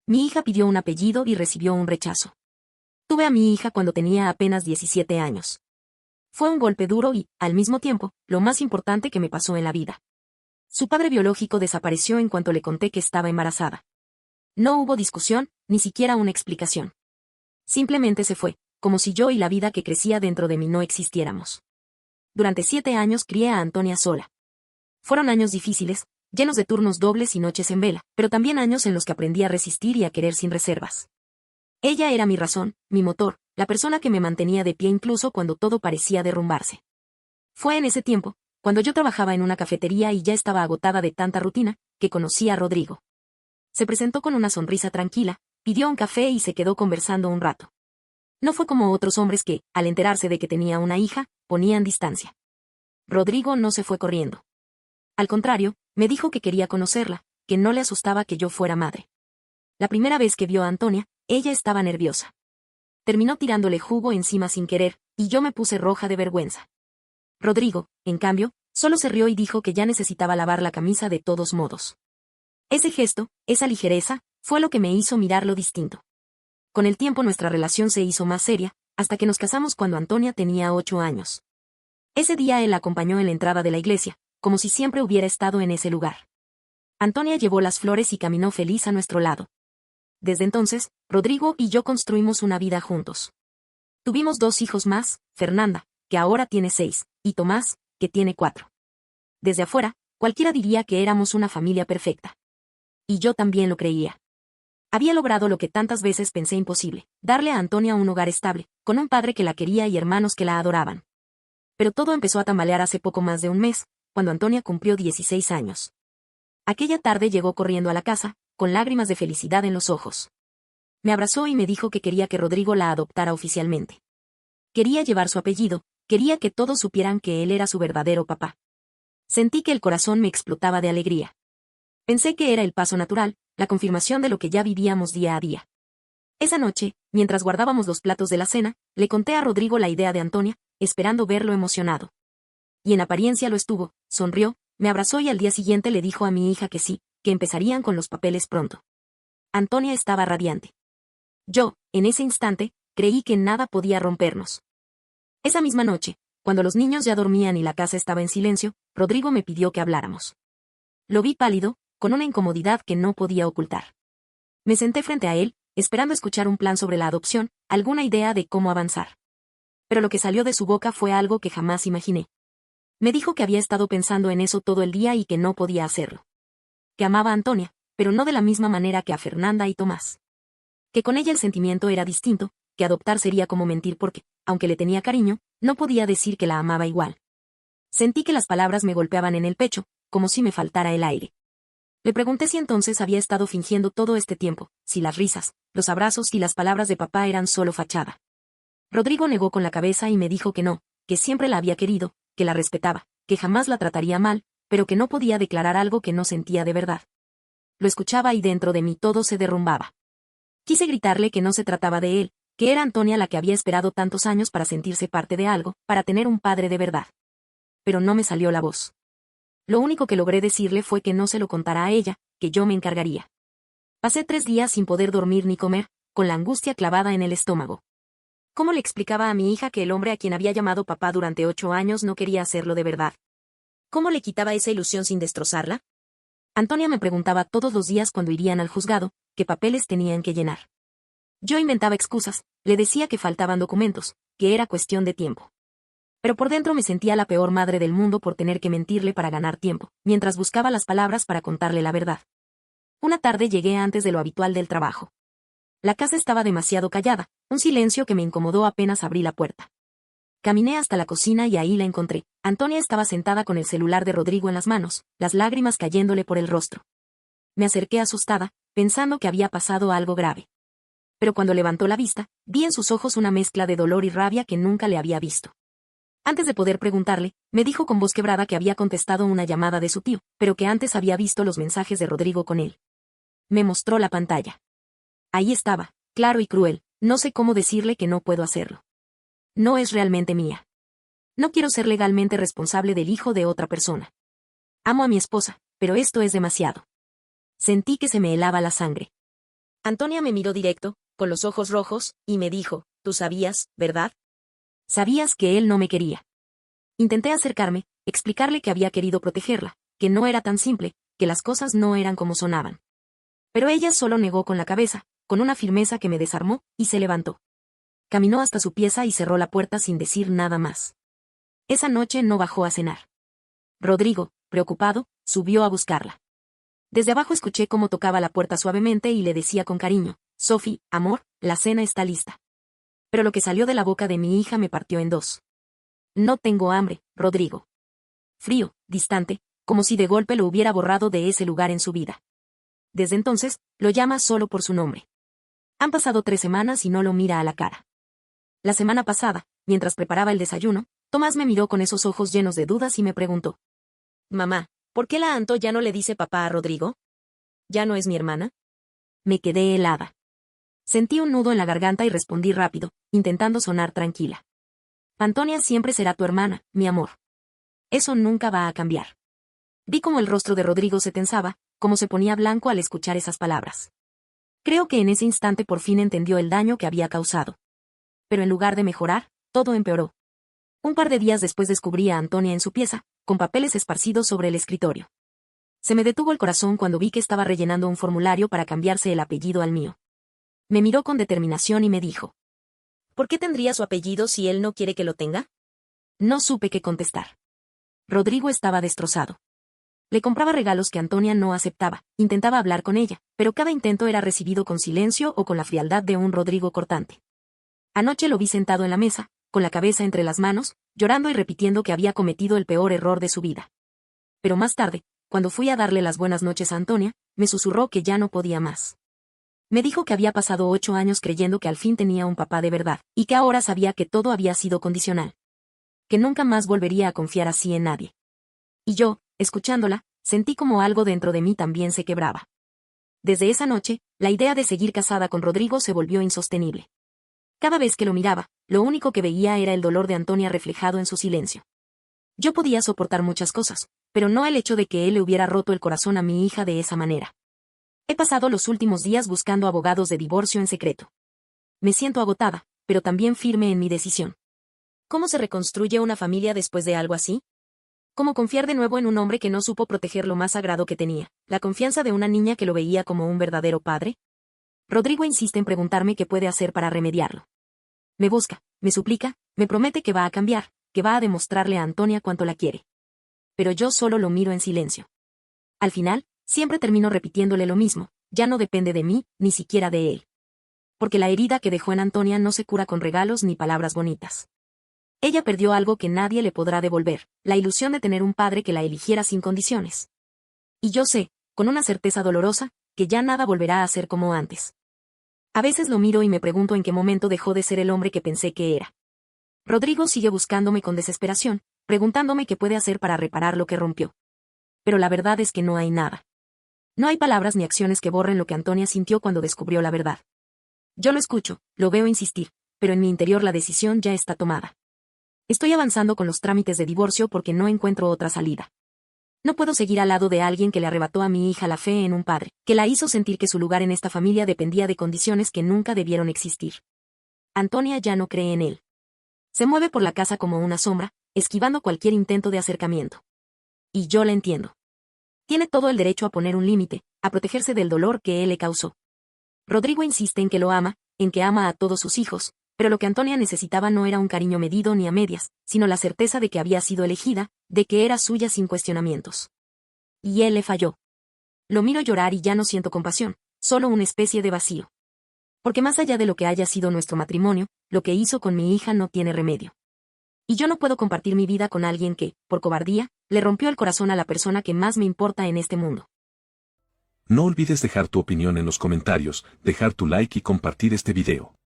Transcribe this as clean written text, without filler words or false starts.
Mi hija pidió un apellido y recibió un rechazo. Tuve a mi hija cuando tenía apenas 17 años. Fue un golpe duro y, al mismo tiempo, lo más importante que me pasó en la vida. Su padre biológico desapareció en cuanto le conté que estaba embarazada. No hubo discusión, ni siquiera una explicación. Simplemente se fue, como si yo y la vida que crecía dentro de mí no existiéramos. Durante 7 años crié a Antonia sola. Fueron años difíciles, llenos de turnos dobles y noches en vela, pero también años en los que aprendí a resistir y a querer sin reservas. Ella era mi razón, mi motor, la persona que me mantenía de pie incluso cuando todo parecía derrumbarse. Fue en ese tiempo, cuando yo trabajaba en una cafetería y ya estaba agotada de tanta rutina, que conocí a Rodrigo. Se presentó con una sonrisa tranquila, pidió un café y se quedó conversando un rato. No fue como otros hombres que, al enterarse de que tenía una hija, ponían distancia. Rodrigo no se fue corriendo. Al contrario, me dijo que quería conocerla, que no le asustaba que yo fuera madre. La primera vez que vio a Antonia, ella estaba nerviosa. Terminó tirándole jugo encima sin querer, y yo me puse roja de vergüenza. Rodrigo, en cambio, solo se rió y dijo que ya necesitaba lavar la camisa de todos modos. Ese gesto, esa ligereza, fue lo que me hizo mirarlo distinto. Con el tiempo nuestra relación se hizo más seria, hasta que nos casamos cuando Antonia tenía 8 años. Ese día él la acompañó en la entrada de la iglesia, como si siempre hubiera estado en ese lugar. Antonia llevó las flores y caminó feliz a nuestro lado. Desde entonces, Rodrigo y yo construimos una vida juntos. Tuvimos 2 hijos más, Fernanda, que ahora tiene 6, y Tomás, que tiene 4. Desde afuera, cualquiera diría que éramos una familia perfecta. Y yo también lo creía. Había logrado lo que tantas veces pensé imposible, darle a Antonia un hogar estable, con un padre que la quería y hermanos que la adoraban. Pero todo empezó a tambalear hace poco más de un mes, cuando Antonia cumplió 16 años. Aquella tarde llegó corriendo a la casa, con lágrimas de felicidad en los ojos. Me abrazó y me dijo que quería que Rodrigo la adoptara oficialmente. Quería llevar su apellido, quería que todos supieran que él era su verdadero papá. Sentí que el corazón me explotaba de alegría. Pensé que era el paso natural, la confirmación de lo que ya vivíamos día a día. Esa noche, mientras guardábamos los platos de la cena, le conté a Rodrigo la idea de Antonia, esperando verlo emocionado. Y en apariencia lo estuvo, sonrió, me abrazó y al día siguiente le dijo a mi hija que sí, que empezarían con los papeles pronto. Antonia estaba radiante. Yo, en ese instante, creí que nada podía rompernos. Esa misma noche, cuando los niños ya dormían y la casa estaba en silencio, Rodrigo me pidió que habláramos. Lo vi pálido, con una incomodidad que no podía ocultar. Me senté frente a él, esperando escuchar un plan sobre la adopción, alguna idea de cómo avanzar. Pero lo que salió de su boca fue algo que jamás imaginé. Me dijo que había estado pensando en eso todo el día y que no podía hacerlo. Que amaba a Antonia, pero no de la misma manera que a Fernanda y Tomás. Que con ella el sentimiento era distinto, que adoptar sería como mentir porque, aunque le tenía cariño, no podía decir que la amaba igual. Sentí que las palabras me golpeaban en el pecho, como si me faltara el aire. Le pregunté si entonces había estado fingiendo todo este tiempo, si las risas, los abrazos y las palabras de papá eran solo fachada. Rodrigo negó con la cabeza y me dijo que no, que siempre la había querido, que la respetaba, que jamás la trataría mal, pero que no podía declarar algo que no sentía de verdad. Lo escuchaba y dentro de mí todo se derrumbaba. Quise gritarle que no se trataba de él, que era Antonia la que había esperado tantos años para sentirse parte de algo, para tener un padre de verdad. Pero no me salió la voz. Lo único que logré decirle fue que no se lo contara a ella, que yo me encargaría. Pasé 3 días sin poder dormir ni comer, con la angustia clavada en el estómago. ¿Cómo le explicaba a mi hija que el hombre a quien había llamado papá durante 8 años no quería hacerlo de verdad? ¿Cómo le quitaba esa ilusión sin destrozarla? Antonia me preguntaba todos los días cuando irían al juzgado, qué papeles tenían que llenar. Yo inventaba excusas, le decía que faltaban documentos, que era cuestión de tiempo. Pero por dentro me sentía la peor madre del mundo por tener que mentirle para ganar tiempo, mientras buscaba las palabras para contarle la verdad. Una tarde llegué antes de lo habitual del trabajo. La casa estaba demasiado callada, un silencio que me incomodó apenas abrí la puerta. Caminé hasta la cocina y ahí la encontré. Antonia estaba sentada con el celular de Rodrigo en las manos, las lágrimas cayéndole por el rostro. Me acerqué asustada, pensando que había pasado algo grave. Pero cuando levantó la vista, vi en sus ojos una mezcla de dolor y rabia que nunca le había visto. Antes de poder preguntarle, me dijo con voz quebrada que había contestado una llamada de su tío, pero que antes había visto los mensajes de Rodrigo con él. Me mostró la pantalla. Ahí estaba, claro y cruel, no sé cómo decirle que no puedo hacerlo. No es realmente mía. No quiero ser legalmente responsable del hijo de otra persona. Amo a mi esposa, pero esto es demasiado. Sentí que se me helaba la sangre. Antonia me miró directo, con los ojos rojos, y me dijo, «Tú sabías, ¿verdad? Sabías que él no me quería». Intenté acercarme, explicarle que había querido protegerla, que no era tan simple, que las cosas no eran como sonaban. Pero ella solo negó con la cabeza, con una firmeza que me desarmó, y se levantó. Caminó hasta su pieza y cerró la puerta sin decir nada más. Esa noche no bajó a cenar. Rodrigo, preocupado, subió a buscarla. Desde abajo escuché cómo tocaba la puerta suavemente y le decía con cariño, «Sophie, amor, la cena está lista». Pero lo que salió de la boca de mi hija me partió en dos. «No tengo hambre, Rodrigo». Frío, distante, como si de golpe lo hubiera borrado de ese lugar en su vida. Desde entonces, lo llama solo por su nombre. Han pasado 3 semanas y no lo mira a la cara. La semana pasada, mientras preparaba el desayuno, Tomás me miró con esos ojos llenos de dudas y me preguntó, «Mamá, ¿por qué la Anto ya no le dice papá a Rodrigo? ¿Ya no es mi hermana?» Me quedé helada. Sentí un nudo en la garganta y respondí rápido, intentando sonar tranquila. «Antonia siempre será tu hermana, mi amor. Eso nunca va a cambiar». Vi cómo el rostro de Rodrigo se tensaba, cómo se ponía blanco al escuchar esas palabras. Creo que en ese instante por fin entendió el daño que había causado. Pero en lugar de mejorar, todo empeoró. Un par de días después descubrí a Antonia en su pieza, con papeles esparcidos sobre el escritorio. Se me detuvo el corazón cuando vi que estaba rellenando un formulario para cambiarse el apellido al mío. Me miró con determinación y me dijo, «¿Por qué tendría su apellido si él no quiere que lo tenga?» No supe qué contestar. Rodrigo estaba destrozado. Le compraba regalos que Antonia no aceptaba, intentaba hablar con ella, pero cada intento era recibido con silencio o con la frialdad de un Rodrigo cortante. Anoche lo vi sentado en la mesa, con la cabeza entre las manos, llorando y repitiendo que había cometido el peor error de su vida. Pero más tarde, cuando fui a darle las buenas noches a Antonia, me susurró que ya no podía más. Me dijo que había pasado 8 años creyendo que al fin tenía un papá de verdad, y que ahora sabía que todo había sido condicional. Que nunca más volvería a confiar así en nadie. Y yo, escuchándola, sentí como algo dentro de mí también se quebraba. Desde esa noche, la idea de seguir casada con Rodrigo se volvió insostenible. Cada vez que lo miraba, lo único que veía era el dolor de Antonia reflejado en su silencio. Yo podía soportar muchas cosas, pero no el hecho de que él le hubiera roto el corazón a mi hija de esa manera. He pasado los últimos días buscando abogados de divorcio en secreto. Me siento agotada, pero también firme en mi decisión. ¿Cómo se reconstruye una familia después de algo así? ¿Cómo confiar de nuevo en un hombre que no supo proteger lo más sagrado que tenía, la confianza de una niña que lo veía como un verdadero padre? Rodrigo insiste en preguntarme qué puede hacer para remediarlo. Me busca, me suplica, me promete que va a cambiar, que va a demostrarle a Antonia cuánto la quiere. Pero yo solo lo miro en silencio. Al final, siempre termino repitiéndole lo mismo, ya no depende de mí, ni siquiera de él. Porque la herida que dejó en Antonia no se cura con regalos ni palabras bonitas. Ella perdió algo que nadie le podrá devolver, la ilusión de tener un padre que la eligiera sin condiciones. Y yo sé, con una certeza dolorosa, que ya nada volverá a ser como antes. A veces lo miro y me pregunto en qué momento dejó de ser el hombre que pensé que era. Rodrigo sigue buscándome con desesperación, preguntándome qué puede hacer para reparar lo que rompió. Pero la verdad es que no hay nada. No hay palabras ni acciones que borren lo que Antonia sintió cuando descubrió la verdad. Yo lo escucho, lo veo insistir, pero en mi interior la decisión ya está tomada. Estoy avanzando con los trámites de divorcio porque no encuentro otra salida. No puedo seguir al lado de alguien que le arrebató a mi hija la fe en un padre, que la hizo sentir que su lugar en esta familia dependía de condiciones que nunca debieron existir. Antonia ya no cree en él. Se mueve por la casa como una sombra, esquivando cualquier intento de acercamiento. Y yo la entiendo. Tiene todo el derecho a poner un límite, a protegerse del dolor que él le causó. Rodrigo insiste en que lo ama, en que ama a todos sus hijos, pero lo que Antonia necesitaba no era un cariño medido ni a medias, sino la certeza de que había sido elegida, de que era suya sin cuestionamientos. Y él le falló. Lo miro llorar y ya no siento compasión, solo una especie de vacío. Porque más allá de lo que haya sido nuestro matrimonio, lo que hizo con mi hija no tiene remedio. Y yo no puedo compartir mi vida con alguien que, por cobardía, le rompió el corazón a la persona que más me importa en este mundo. No olvides dejar tu opinión en los comentarios, dejar tu like y compartir este video.